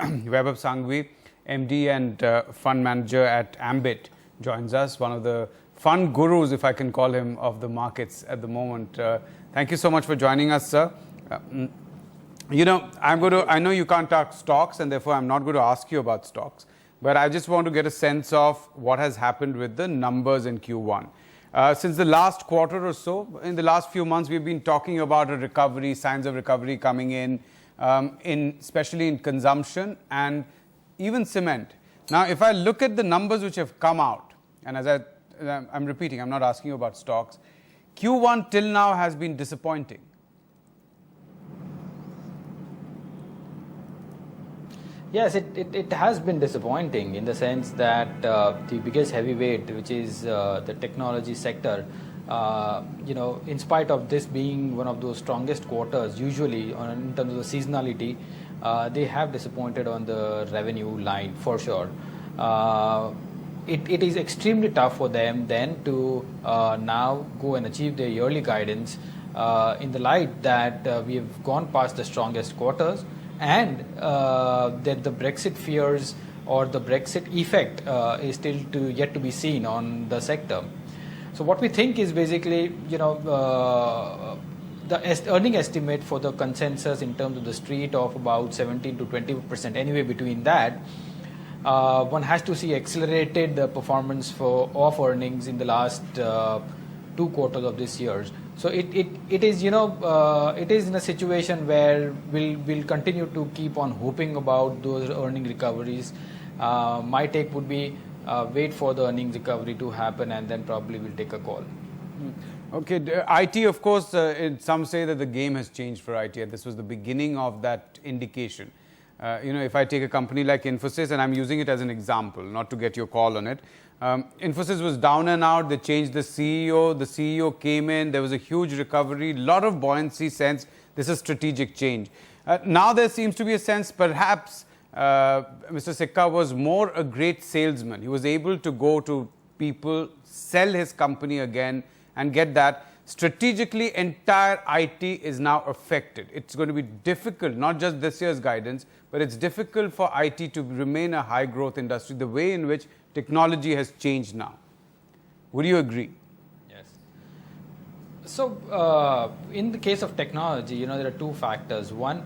Vaibhav Sanghavi, MD and fund manager at Ambit, joins us, one of the fund gurus, if I can call him, of the markets at the moment. Thank you so much for joining us, sir. I know you can't talk stocks, and therefore I'm not going to ask you about stocks, but I just want to get a sense of what has happened with the numbers in Q1. Since the last quarter or so, in the last few months, we've been talking about a recovery, signs of recovery coming in especially in consumption and even cement. Now, if I look at the numbers which have come out, and as I'm repeating, I'm not asking you about stocks, Q1 till now has been disappointing. Yes, it has been disappointing in the sense that the biggest heavyweight, which is the technology sector, in spite of this being one of those strongest quarters, usually in terms of the seasonality, they have disappointed on the revenue line for sure. It is extremely tough for them then to now go and achieve their yearly guidance in the light that we have gone past the strongest quarters, and that the Brexit fears or the Brexit effect is still yet to be seen on the sector. So what we think is basically, the earning estimate for the consensus in terms of the street of about 17 to 20%, anyway between that, one has to see accelerated performance of earnings in the last 2 quarters of this year. So it is it is in a situation where we'll continue to keep on hoping about those earning recoveries. My take would be wait for the earnings recovery to happen, and then probably we'll take a call. Okay, IT, of course, some say that the game has changed for IT, and this was the beginning of that indication. If I take a company like Infosys, and I'm using it as an example, not to get your call on it. Infosys was down and out. They changed the CEO. The CEO came in. There was a huge recovery, a lot of buoyancy sense. This is strategic change. Now there seems to be a sense perhaps Mr. Sikka was more a great salesman. He was able to go to people, sell his company again, and get that. Strategically, entire IT is now affected. It's going to be difficult, not just this year's guidance, but it's difficult for IT to remain a high growth industry, the way in which technology has changed now. Would you agree? Yes. So, in the case of technology, there are 2 factors. One,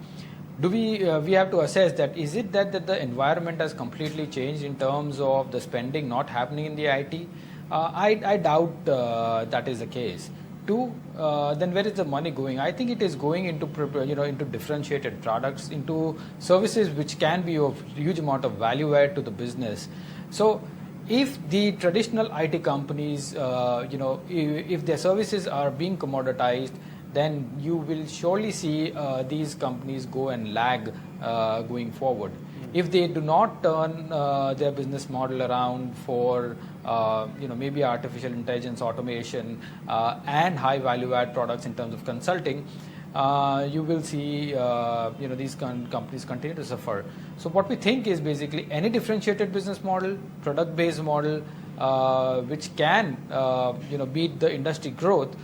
do we have to assess that is it that the environment has completely changed in terms of the spending not happening in the IT? I doubt that is the case. 2, then where is the money going? I think it is going into into differentiated products, into services which can be of huge amount of value add to the business. So if the traditional IT companies, if their services are being commoditized, then you will surely see these companies go and lag going forward. If they do not turn their business model around for maybe artificial intelligence, automation, and high value add products in terms of consulting, you will see these companies continue to suffer. So what we think is basically any differentiated business model, product based model, which can beat the industry growth,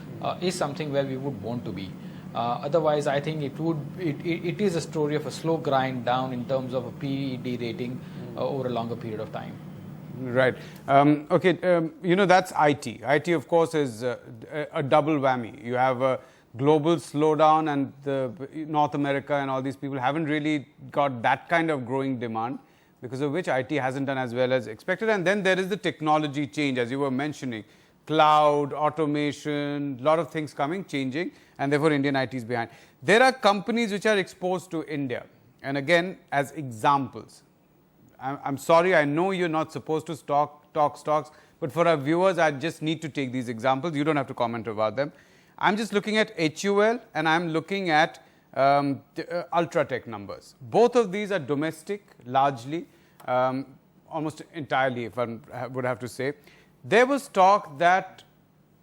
is something where we would want to be. Otherwise, I think it is a story of a slow grind down in terms of a PED rating over a longer period of time. Right. Okay. That's IT. IT, of course, is a double whammy. You have a global slowdown, and North America and all these people haven't really got that kind of growing demand, because of which IT hasn't done as well as expected. And then there is the technology change, as you were mentioning. Cloud, automation, a lot of things coming, changing, and therefore Indian IT is behind. There are companies which are exposed to India, and again, as examples. I'm sorry, I know you're not supposed to talk stocks, but for our viewers, I just need to take these examples. You don't have to comment about them. I'm just looking at HUL, and I'm looking at Ultratech numbers. Both of these are domestic, largely, almost entirely, if I would have to say. There was talk that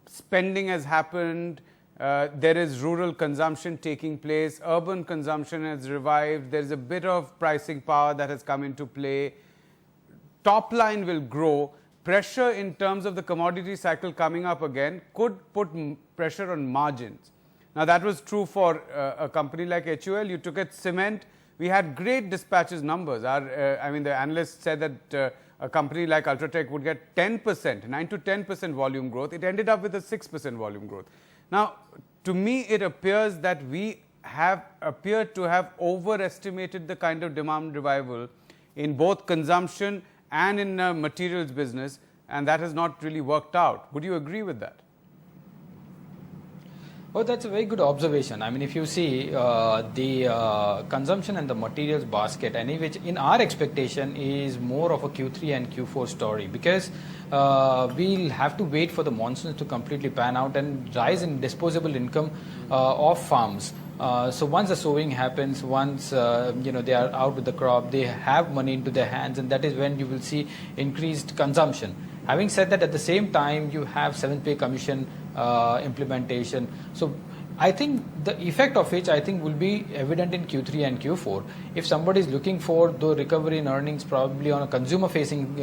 spending has happened, there is rural consumption taking place, urban consumption has revived, there is a bit of pricing power that has come into play, top line will grow, pressure in terms of the commodity cycle coming up again could put pressure on margins. Now that was true for a company like HUL. You took at cement, we had great dispatches numbers. I mean, the analysts said that a company like Ultratech would get 10%, 9 to 10% volume growth. It ended up with a 6% volume growth. Now, to me, it appears that we have appeared to have overestimated the kind of demand revival in both consumption and in materials business, and that has not really worked out. Would you agree with that? Oh, that's a very good observation. I mean, if you see the consumption and the materials basket, which in our expectation is more of a Q3 and Q4 story, because we'll have to wait for the monsoons to completely pan out and rise in disposable income of farms. So once the sowing happens, once they are out with the crop, they have money into their hands, and that is when you will see increased consumption. Having said that, at the same time, you have 7th pay commission implementation. So I think the effect of which I think will be evident in Q3 and Q4. If somebody is looking for the recovery in earnings, probably on a consumer-facing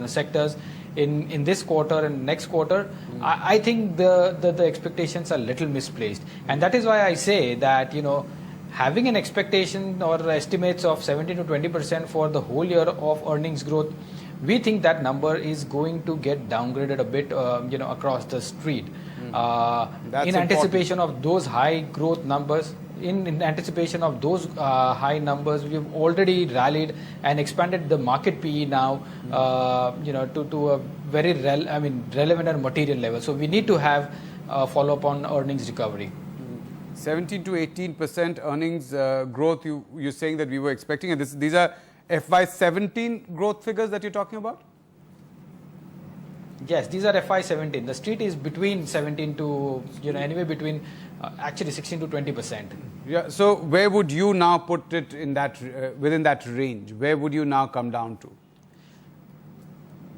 sectors in this quarter and next quarter, I think the expectations are little misplaced, and that is why I say that having an expectation or estimates of 17 to 20% for the whole year of earnings growth, we think that number is going to get downgraded a bit, across the street. In anticipation of those high growth numbers, in anticipation of those high numbers, we've already rallied and expanded the market PE now, to a very relevant and material level. So we need to have follow up on earnings recovery. 17 to 18% earnings growth. You're saying that we were expecting, and these are FY17 growth figures that you're talking about? Yes, these are FY17. The street is between 17 to, anywhere between actually 16 to 20%. Yeah. So where would you now put it in that within that range? Where would you now come down to?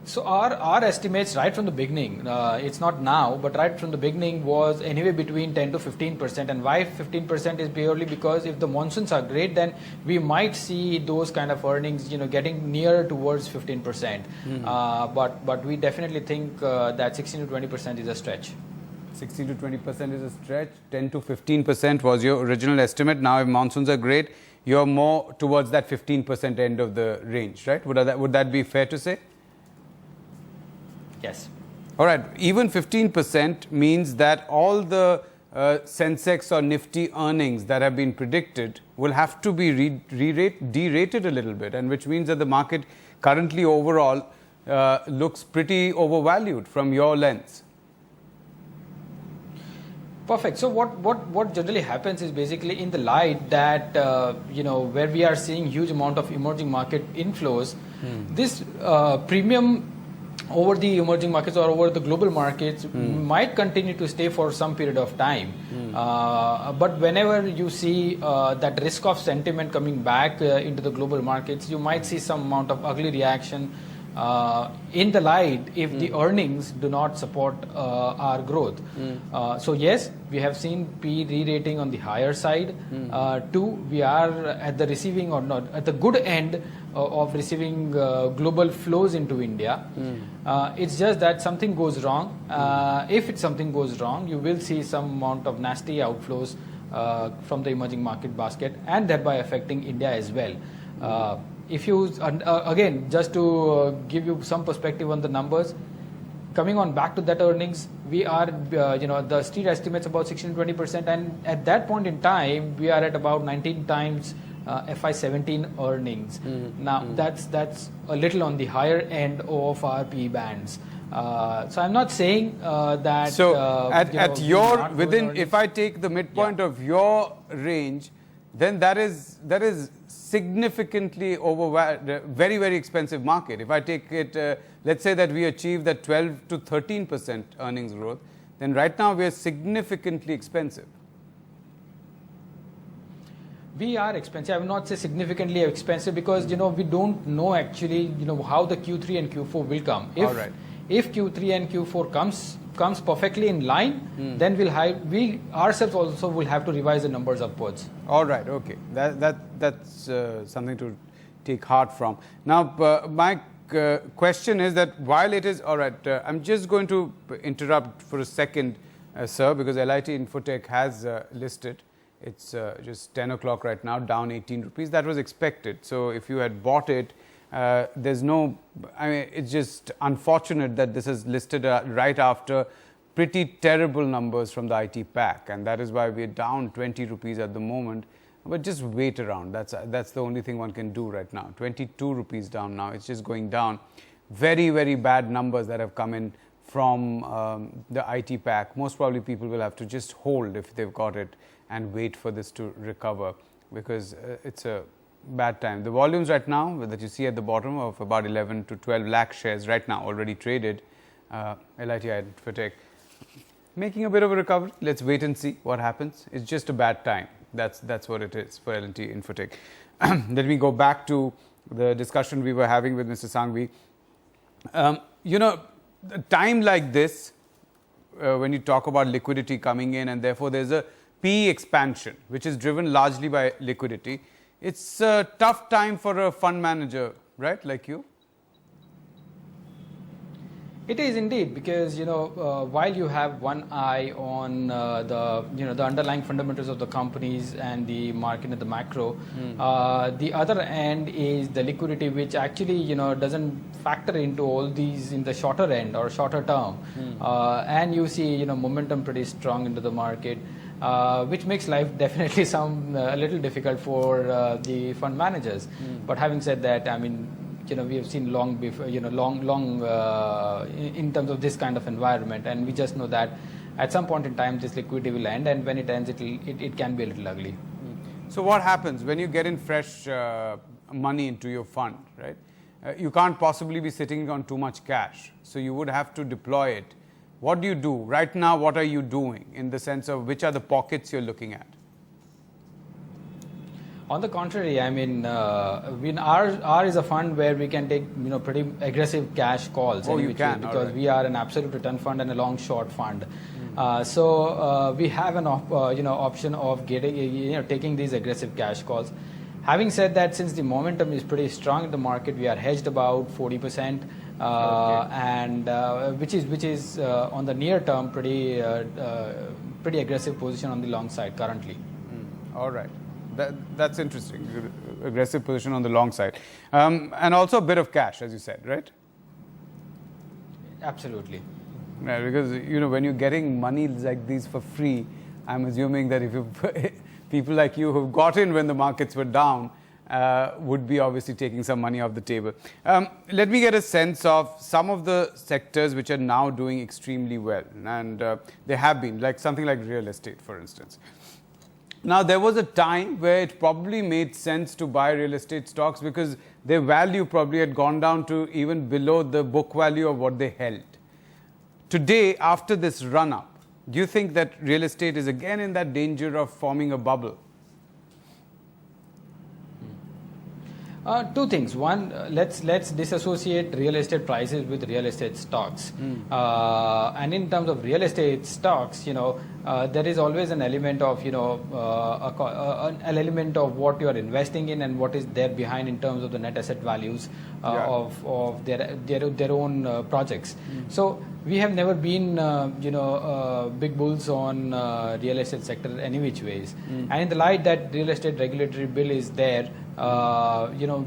So our estimates right from the beginning, it's not now, but right from the beginning was anywhere between 10 to 15%. And why 15% is purely because if the monsoons are great, then we might see those kind of earnings, getting nearer towards 15%. But we definitely think that 16 to 20% is a stretch. 16 to 20% is a stretch. 10 to 15% was your original estimate. Now, if monsoons are great, you're more towards that 15% end of the range, right? Would that be fair to say? Yes. All right. Even 15% means that all the Sensex or Nifty earnings that have been predicted will have to be derated a little bit, and which means that the market currently overall looks pretty overvalued from your lens. Perfect. So what generally happens is basically in the light that where we are seeing huge amount of emerging market inflows, this premium over the emerging markets or over the global markets might continue to stay for some period of time. But whenever you see that risk of sentiment coming back into the global markets, you might see some amount of ugly reaction in the light if the earnings do not support our growth. So yes, we have seen P re-rating on the higher side. Two, we are at the receiving or not at the good end of receiving global flows into India. It's just that something goes wrong. If something goes wrong, you will see some amount of nasty outflows from the emerging market basket, and thereby affecting India as well. If you again, just to give you some perspective on the numbers, coming on back to that earnings, we are the street estimates about 16 to 20%, and at that point in time we are at about 19 times FY17 earnings. Now that's a little on the higher end of our P bands. So I'm not saying that. So at your within, if I take the midpoint of your range, then that is significantly very, very expensive market. If I take it, let's say that we achieve that 12 to 13% earnings growth, then right now we are significantly expensive. We are expensive. I will not say significantly expensive because we don't know actually how the Q3 and Q4 will come. If Q3 and Q4 comes perfectly in line, then we ourselves also will have to revise the numbers upwards. All right. Okay. That's something to take heart from. Now, my question is that while it is all right, I'm just going to interrupt for a second, sir, because LIT Infotech has listed. It's just 10 o'clock right now, down 18 rupees. That was expected. So if you had bought it, there's no, I mean, it's just unfortunate that this is listed right after pretty terrible numbers from the IT pack, and that is why we're down 20 rupees at the moment. But just wait around. That's the only thing one can do right now. 22 rupees down now. It's just going down. Very, very bad numbers that have come in from the IT pack. Most probably people will have to just hold if they've got it and wait for this to recover, because it's a bad time. The volumes right now that you see at the bottom of about 11 to 12 lakh shares right now already traded. LITI Infotech making a bit of a recovery. Let's wait and see what happens. It's just a bad time. That's what it is for LT Infotech. Let me go back to the discussion we were having with Mr. Sanghavi. A time like this, when you talk about liquidity coming in, and therefore there's a PE expansion, which is driven largely by liquidity. It's a tough time for a fund manager, right, like you? It is indeed, because while you have one eye on the underlying fundamentals of the companies and the market and the macro, the other end is the liquidity, which actually doesn't factor into all these in the shorter end or shorter term, and you see momentum pretty strong into the market, which makes life definitely a little difficult for the fund managers. But having said that, I mean, we have seen long before, long in terms of this kind of environment, and we just know that at some point in time this liquidity will end, and when it ends, it can be a little ugly. So what happens when you get in fresh money into your fund, right? You can't possibly be sitting on too much cash, so you would have to deploy it. What do you do right now? What are you doing in the sense of which are the pockets you're looking at? On the contrary, I mean, our is a fund where we can take pretty aggressive cash calls. Oh, you can, because we are an absolute return fund and a long short fund. So we have an option of getting taking these aggressive cash calls. Having said that, since the momentum is pretty strong in the market, we are hedged about 40%, and which is on the near term pretty aggressive position on the long side currently. All right. That's interesting. Aggressive position on the long side, and also a bit of cash, as you said, right? Absolutely. Yeah, because when you're getting money like these for free, I'm assuming that if you people like you who've got in when the markets were down would be obviously taking some money off the table. Let me get a sense of some of the sectors which are now doing extremely well, and they have been, like something like real estate, for instance. Now, there was a time where it probably made sense to buy real estate stocks because their value probably had gone down to even below the book value of what they held. Today, after this run-up, do you think that real estate is again in that danger of forming a bubble? Two things. One, let's disassociate real estate prices with real estate stocks. And in terms of real estate stocks, there is always an element of an element of what you are investing in and what is there behind in terms of the net asset values of their own projects. So we have never been big bulls on real estate sector any which ways. And in the light that real estate regulatory bill is there,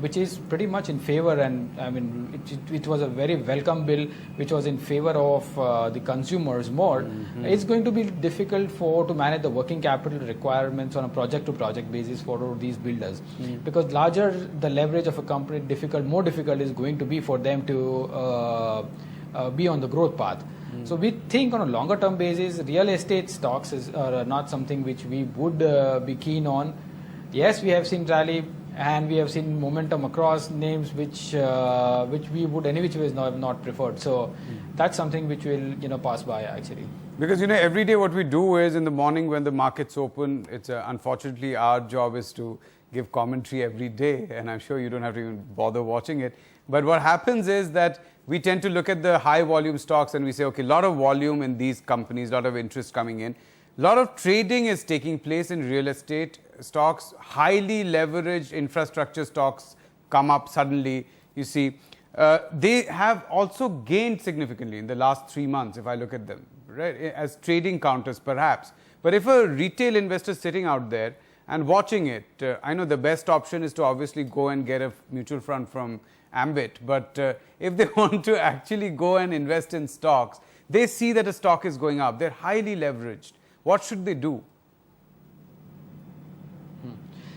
which is pretty much in favor, and I mean it was a very welcome bill which was in favor of the consumers more. It's going to be difficult to manage the working capital requirements on a project to project basis for these builders, because larger the leverage of a company, more difficult is going to be for them to be on the growth path. So we think on a longer term basis real estate stocks are not something which we would be keen on. Yes, we have seen rally and we have seen momentum across names which we would any which ways not preferred. So that's something which will pass by actually. Because every day what we do is in the morning when the markets open, it's unfortunately our job is to give commentary every day, and I'm sure you don't have to even bother watching it. But what happens is that we tend to look at the high volume stocks and we say, okay, a lot of volume in these companies, a lot of interest coming in. A lot of trading is taking place in real estate stocks. Highly leveraged infrastructure stocks come up suddenly. You see, they have also gained significantly in the last 3 months, if I look at them, right, as trading counters perhaps. But if a retail investor is sitting out there and watching it, I know the best option is to obviously go and get a mutual fund from Ambit, but if they want to actually go and invest in stocks, they see that a stock is going up, they're highly leveraged. What should they do?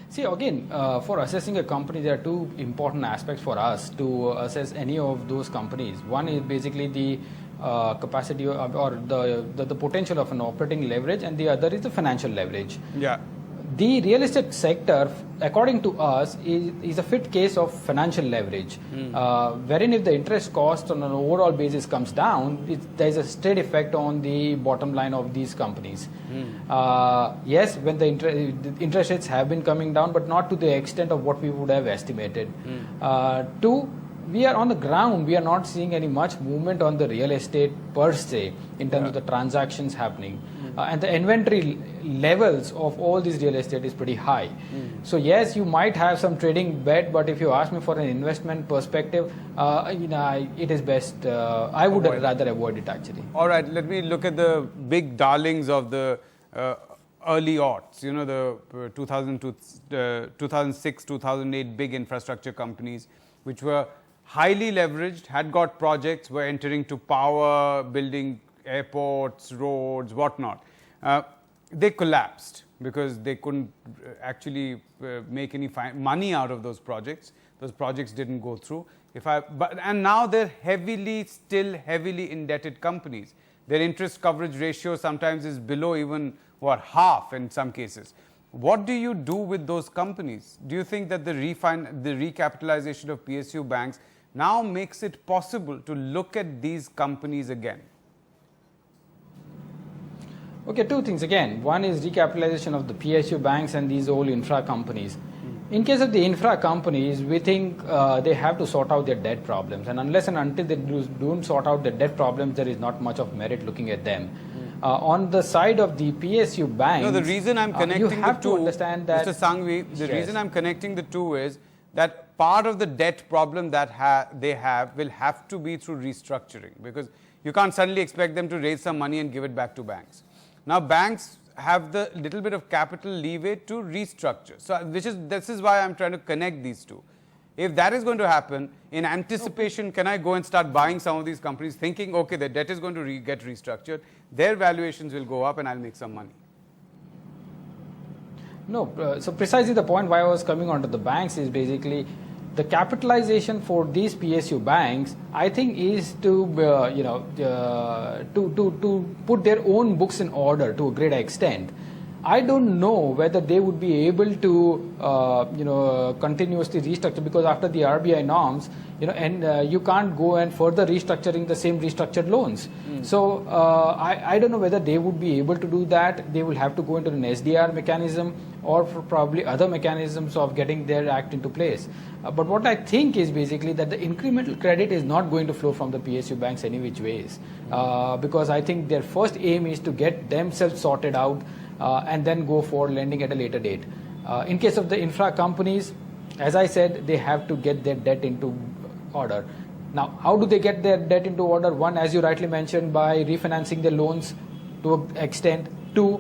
See, again, for assessing a company, there are two important aspects for us to assess any of those companies. One is basically the capacity or the potential of an operating leverage, and the other is the financial leverage. Yeah. The real estate sector, according to us, is a fit case of financial leverage, wherein if the interest cost on an overall basis comes down, there is a straight effect on the bottom line of these companies. Yes, when the interest rates have been coming down, but not to the extent of what we would have estimated. Two, we are on the ground, we are not seeing any much movement on the real estate per se in terms of the transactions happening. And the inventory levels of all these real estate is pretty high. So yes, you might have some trading bet, but if you ask me for an investment perspective, it is best, I would rather avoid it actually. All right, let me look at the big darlings of the early aughts, you know, the 2006, 2008 big infrastructure companies, which were highly leveraged, had got projects, were entering to power, building airports, roads, whatnot. They collapsed because they couldn't actually make any money out of those projects. Those projects didn't go through. And now they're still heavily indebted companies. Their interest coverage ratio sometimes is below even half in some cases. What do you do with those companies? Do you think that the recapitalization of PSU banks now makes it possible to look at these companies again? Okay, two things again. One is recapitalization of the PSU banks and these old infra companies. In case of the infra companies, we think they have to sort out their debt problems, and unless and until they don't sort out their debt problems, there is not much of merit looking at them. On the side of the PSU banks, no, the reason I'm connecting you have the two, to understand that, Mr. Sanghavi, the reason I'm connecting the two is that part of the debt problem that they will have to be through restructuring, because you can't suddenly expect them to raise some money and give it back to banks. Now, banks have the little bit of capital leeway to restructure. So, this is why I'm trying to connect these two. If that is going to happen, in anticipation, can I go and start buying some of these companies thinking, okay, their debt is going to get restructured, their valuations will go up and I'll make some money? No, so precisely the point why I was coming onto the banks is basically the capitalization for these PSU banks, I think, is to to put their own books in order to a great extent. I don't know whether they would be able to continuously restructure, because after the RBI norms, you can't go and further restructuring the same restructured loans. So I don't know whether they would be able to do that. They will have to go into an SDR mechanism or probably other mechanisms of getting their act into place. But what I think is basically that the incremental credit is not going to flow from the PSU banks any which ways, because I think their first aim is to get themselves sorted out and then go for lending at a later date. In case of the infra companies, as I said, they have to get their debt into order. Now, how do they get their debt into order? One, as you rightly mentioned, by refinancing their loans to an extent. Two,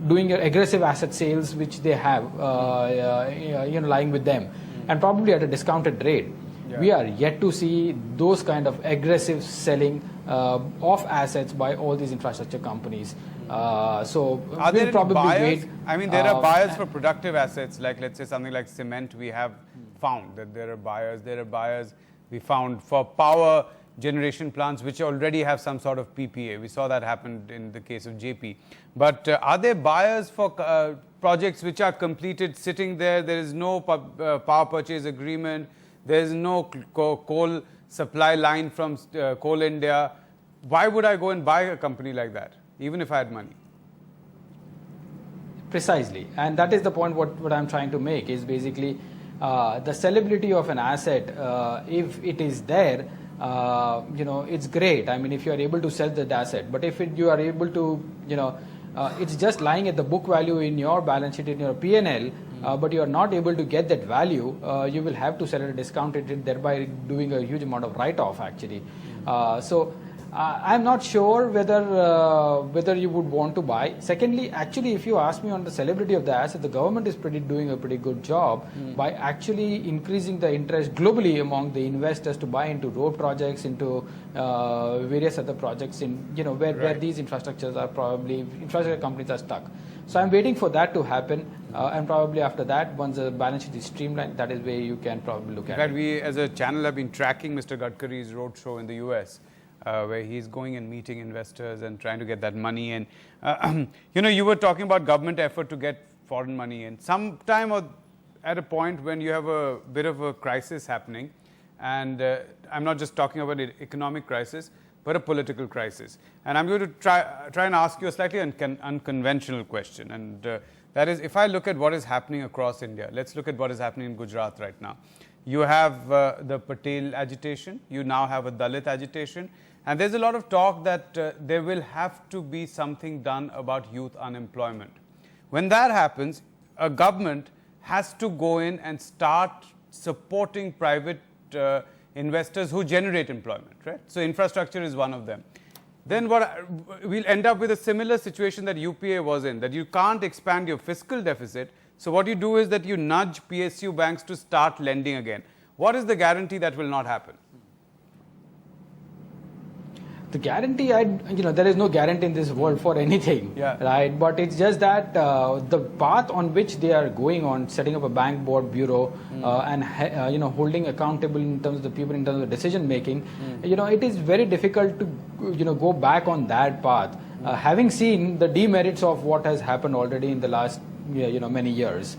doing aggressive asset sales, which they have lying with them, and probably at a discounted rate. Yeah. We are yet to see those kind of aggressive selling of assets by all these infrastructure companies. So are we'll there probably buyers? wait. I mean, there are buyers for productive assets, like let's say something like cement. We have found that there are buyers. There are buyers we found for power generation plants which already have some sort of PPA. We saw that happen in the case of JP. But are there buyers for projects which are completed, sitting there? There is no power purchase agreement. There is no coal supply line from Coal India. Why would I go and buy a company like that, even if I had money? Precisely. And that is the point what I'm trying to make is basically the sellability of an asset, if it is there, it's great. I mean, if you are able to sell that asset, but if you are able to, it's just lying at the book value in your balance sheet, in your P&L, but you are not able to get that value, you will have to sell at a discounted rate, thereby doing a huge amount of write-off actually. So I'm not sure whether you would want to buy. Secondly, actually, if you ask me on the celebrity of the asset, the government is doing a pretty good job by actually increasing the interest globally among the investors to buy into road projects, into various other projects in where these infrastructures are infrastructure companies are stuck. So I'm waiting for that to happen, and probably after that, once the balance sheet is streamlined, that is where you can probably look at it. In fact, we as a channel have been tracking Mr. Gadkari's roadshow in the US. Where he's going and meeting investors and trying to get that money in. You were talking about government effort to get foreign money in. Sometime or at a point when you have a bit of a crisis happening, and I'm not just talking about an economic crisis, but a political crisis. And I'm going to try and ask you a slightly unconventional question. And that is, if I look at what is happening across India, let's look at what is happening in Gujarat right now. You have the Patel agitation, you now have a Dalit agitation, and there's a lot of talk that there will have to be something done about youth unemployment. When that happens, a government has to go in and start supporting private investors who generate employment, right? So infrastructure is one of them. Then we'll end up with a similar situation that UPA was in, that you can't expand your fiscal deficit. So what you do is that you nudge PSU banks to start lending again. What is the guarantee that will not happen? The guarantee, there is no guarantee in this world for anything, right? But it's just that the path on which they are going on, setting up a bank board bureau and holding accountable in terms of the people, in terms of decision making, it is very difficult to go back on that path. Having seen the demerits of what has happened already in the last many years.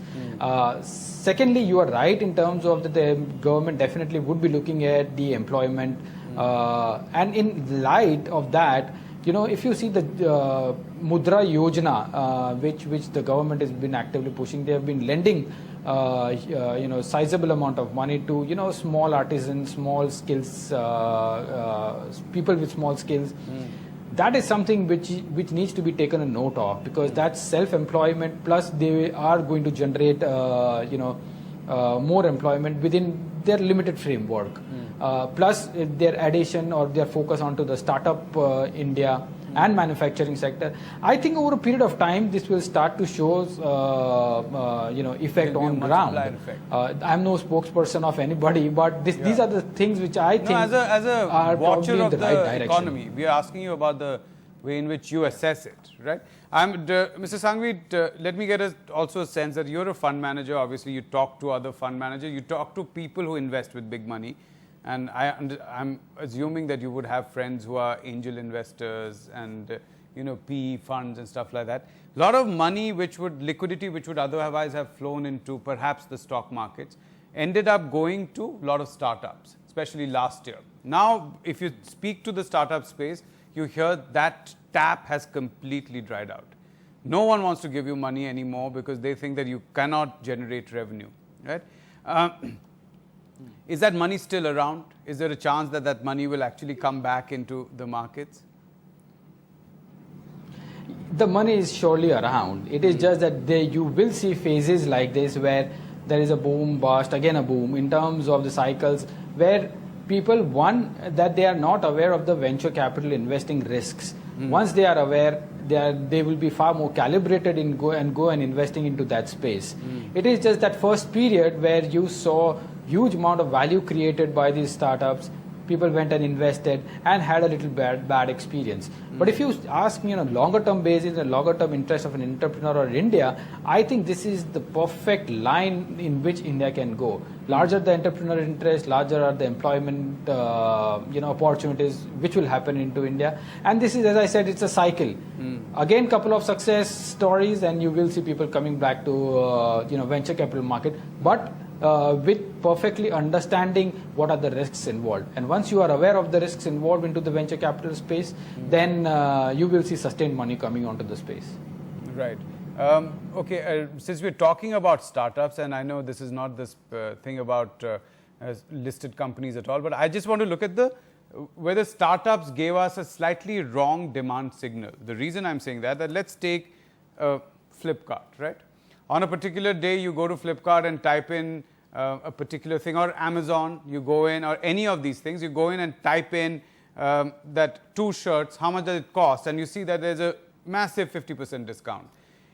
Secondly, you are right in terms of that the government definitely would be looking at the employment. And in light of that, if you see the Mudra Yojana, which the government has been actively pushing, they have been lending, sizable amount of money to, small artisans, small skills, people with small skills. That is something which needs to be taken a note of, because that's self-employment, plus they are going to generate, more employment within their limited framework. Plus their addition or their focus onto the startup India and manufacturing sector. I think over a period of time this will start to show effect on ground. I'm no spokesperson of anybody, but these are the things which I think as a are watcher probably of in the right direction. Economy, we are asking you about the way in which you assess it, right? Mr. Sanghavi, let me get also a sense that you're a fund manager. Obviously, you talk to other fund managers. You talk to people who invest with big money. And I'm assuming that you would have friends who are angel investors and PE funds and stuff like that. A lot of money, liquidity which would otherwise have flown into perhaps the stock markets, ended up going to a lot of startups, especially last year. Now, if you speak to the startup space, you hear that tap has completely dried out. No one wants to give you money anymore because they think that you cannot generate revenue, right? Is that money still around? Is there a chance that that money will actually come back into the markets? The money is surely around. It is just that you will see phases like this where there is a boom, bust, again a boom, in terms of the cycles where people, that they are not aware of the venture capital investing risks. Once they are aware, they will be far more calibrated in go and investing into that space. It is just that first period where you saw huge amount of value created by these startups. People went and invested and had a little bad experience. But if you ask me on a longer term basis, a longer term interest of an entrepreneur or India, I think this is the perfect line in which India can go. Larger the entrepreneur interest, larger are the employment opportunities which will happen into India. And this is, as I said, it's a cycle. Again, couple of success stories, and you will see people coming back to venture capital market. But with perfectly understanding what are the risks involved. And once you are aware of the risks involved into the venture capital space, then you will see sustained money coming onto the space. Right. Since we're talking about startups, and I know this is not this thing about listed companies at all, but I just want to look at whether startups gave us a slightly wrong demand signal. The reason I'm saying that let's take Flipkart, right? On a particular day, you go to Flipkart and type in a particular thing, or Amazon, you go in, or any of these things, you go in and type in that 2 shirts, how much does it cost? And you see that there's a massive 50% discount.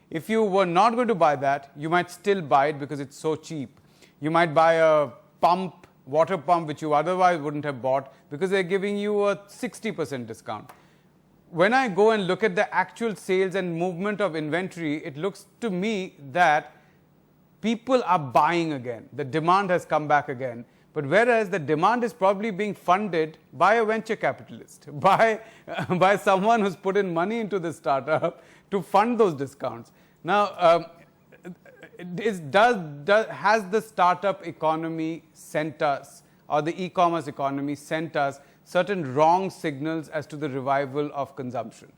If you were not going to buy that, you might still buy it because it's so cheap. You might buy a water pump, which you otherwise wouldn't have bought because they're giving you a 60% discount. When I go and look at the actual sales and movement of inventory, it looks to me that people are buying again. The demand has come back again. But whereas the demand is probably being funded by a venture capitalist, by someone who's put in money into the startup to fund those discounts. Now, has the startup economy sent us, or the e-commerce economy sent us, certain wrong signals as to the revival of consumption?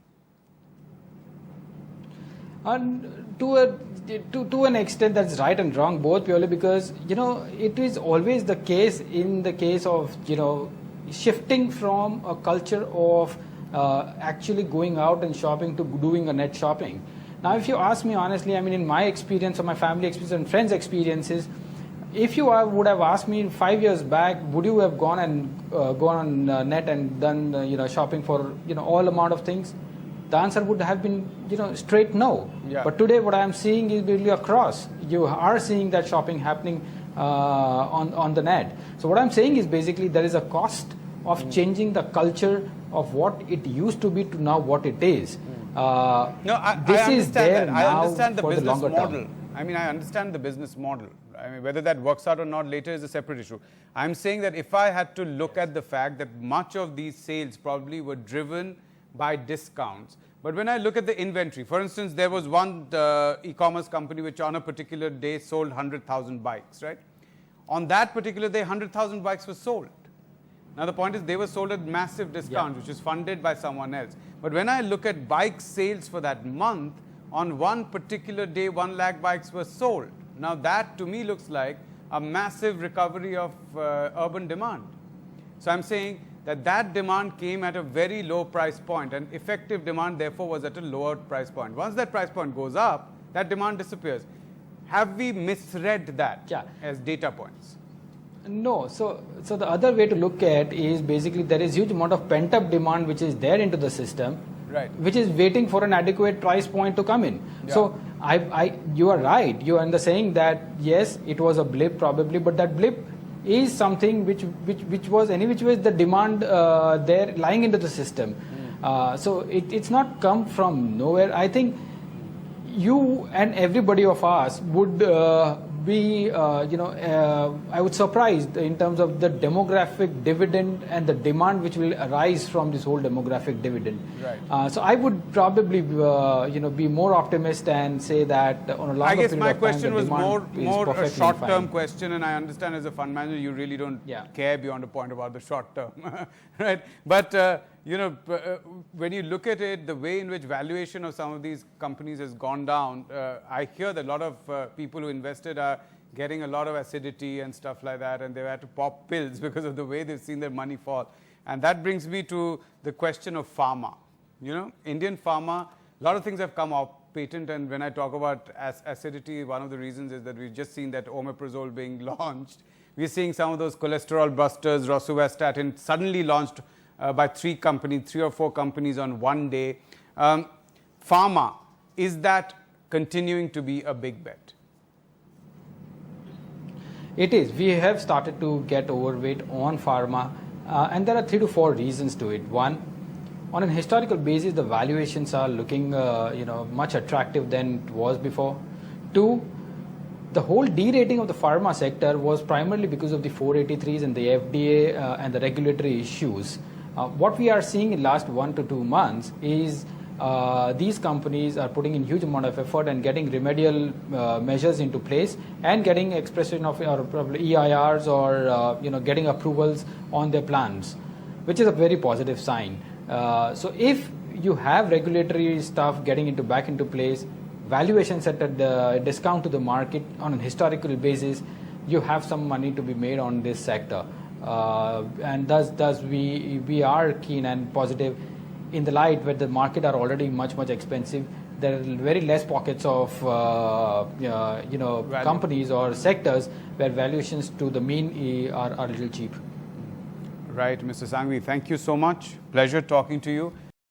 To an extent, that's right and wrong, both, purely because, it is always the case in the case of, shifting from a culture of actually going out and shopping to doing a net shopping. Now, if you ask me honestly, I mean, in my experience or my family experience and friends' experiences, if you would have asked me 5 years back, would you have gone on net and done shopping for all amount of things? The answer would have been straight no. Yeah. But today, what I am seeing is really across. You are seeing that shopping happening on the net. So what I'm saying is basically there is a cost of changing the culture of what it used to be to now what it is. I understand that. I understand the business model. Term. I mean, I understand the business model. I mean, whether that works out or not later is a separate issue. I'm saying that if I had to look at the fact that much of these sales probably were driven by discounts. But when I look at the inventory, for instance, there was one e-commerce company which on a particular day sold 100,000 bikes, right? On that particular day, 100,000 bikes were sold. Now, the point is they were sold at massive discount, which is funded by someone else. But when I look at bike sales for that month, on one particular day, 1 lakh bikes were sold. Now, that to me looks like a massive recovery of urban demand. So I'm saying that demand came at a very low price point, and effective demand therefore was at a lower price point. Once that price point goes up, that demand disappears. Have we misread that as data points? No. So the other way to look at is basically there is huge amount of pent up demand which is there into the system, right, which is waiting for an adequate price point to come in. Yeah. So you are right. You are in the saying that yes, it was a blip probably, but that blip is something which was any which way the demand there lying into the system. So it's not come from nowhere. I think you and everybody of us would be I would surprised in terms of the demographic dividend and the demand which will arise from this whole demographic dividend. Right. So I would probably be more optimist and say that on a longer period of time, I guess my question was more a short-term fine. question, and I understand as a fund manager you really don't care beyond a point about the short term, right? But when you look at it, the way in which valuation of some of these companies has gone down, I hear that a lot of people who invested are getting a lot of acidity and stuff like that, and they've had to pop pills because of the way they've seen their money fall. And that brings me to the question of pharma. Indian pharma, a lot of things have come off patent, and when I talk about acidity, one of the reasons is that we've just seen that omeprazole being launched. We're seeing some of those cholesterol busters, rosuvastatin, suddenly launched by 3 or 4 companies on one day. Pharma, is that continuing to be a big bet? It is. We have started to get overweight on pharma, and there are 3 to 4 reasons to it. One, on an historical basis, the valuations are looking much attractive than it was before. 2, the whole derating of the pharma sector was primarily because of the 483s and the FDA and the regulatory issues. What we are seeing in last 1 to 2 months is these companies are putting in huge amount of effort and getting remedial measures into place and getting expression of or probably EIRs or getting approvals on their plans, which is a very positive sign. So if you have regulatory stuff getting back into place, valuations at a discount to the market on a historical basis, you have some money to be made on this sector. And thus we are keen and positive in the light where the market are already much expensive. There are very less pockets of companies or sectors where valuations to the mean are a little cheap. Right, Mr. Sanghavi, thank you so much. Pleasure talking to you.